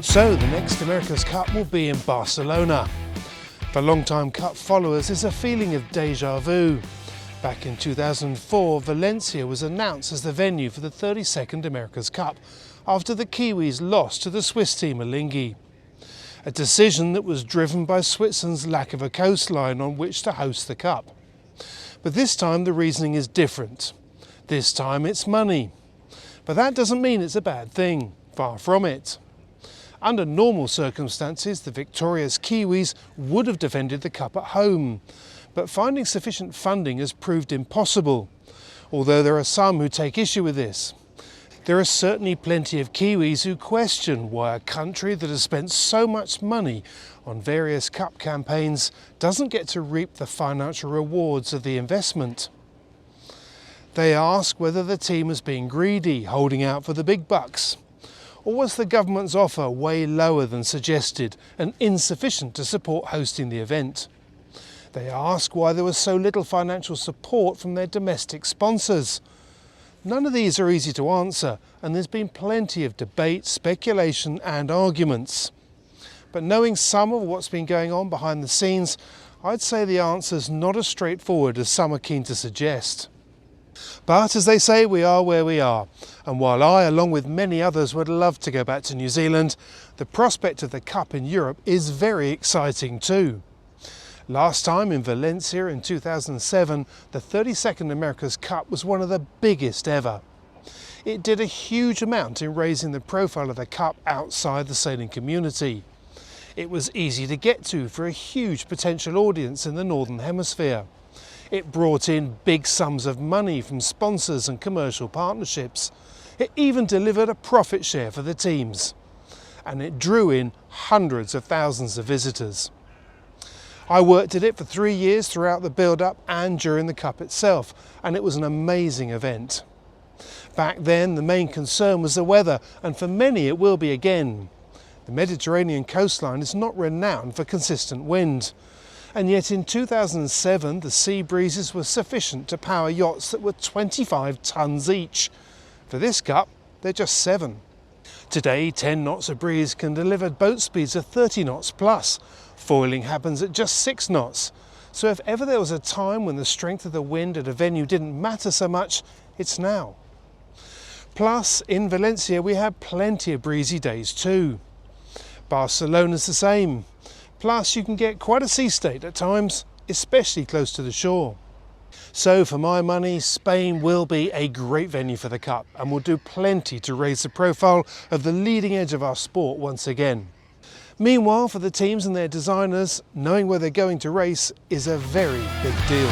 So the next America's Cup will be in Barcelona. For long-time Cup followers, there's a feeling of déjà vu. Back in 2004, Valencia was announced as the venue for the 32nd America's Cup after the Kiwis lost to the Swiss team Alinghi. A decision that was driven by Switzerland's lack of a coastline on which to host the Cup. But this time the reasoning is different. This time it's money. But that doesn't mean it's a bad thing. Far from it. Under normal circumstances, the victorious Kiwis would have defended the Cup at home. But finding sufficient funding has proved impossible. Although there are some who take issue with this. There are certainly plenty of Kiwis who question why a country that has spent so much money on various Cup campaigns doesn't get to reap the financial rewards of the investment. They ask whether the team has been greedy, holding out for the big bucks. Or was the government's offer way lower than suggested and insufficient to support hosting the event? They ask why there was so little financial support from their domestic sponsors. None of these are easy to answer, and there's been plenty of debate, speculation and arguments. But knowing some of what's been going on behind the scenes, I'd say the answer's not as straightforward as some are keen to suggest. But as they say, we are where we are, and while I, along with many others, would love to go back to New Zealand, the prospect of the Cup in Europe is very exciting too. Last time in Valencia in 2007, the 32nd America's Cup was one of the biggest ever. It did a huge amount in raising the profile of the Cup outside the sailing community. It was easy to get to for a huge potential audience in the Northern Hemisphere. It brought in big sums of money from sponsors and commercial partnerships. It even delivered a profit share for the teams. And it drew in hundreds of thousands of visitors. I worked at it for 3 years throughout the build-up and during the Cup itself, and it was an amazing event. Back then, the main concern was the weather, and for many it will be again. The Mediterranean coastline is not renowned for consistent wind. And yet in 2007 the sea breezes were sufficient to power yachts that were 25 tons each. For this Cup they're just 7. Today 10 knots of breeze can deliver boat speeds of 30 knots plus. Foiling happens at just 6 knots. So if ever there was a time when the strength of the wind at a venue didn't matter so much, it's now. Plus in Valencia we had plenty of breezy days too. Barcelona's the same. Plus you can get quite a sea state at times, especially close to the shore. So for my money, Spain will be a great venue for the Cup and will do plenty to raise the profile of the leading edge of our sport once again. Meanwhile, for the teams and their designers, knowing where they're going to race is a very big deal.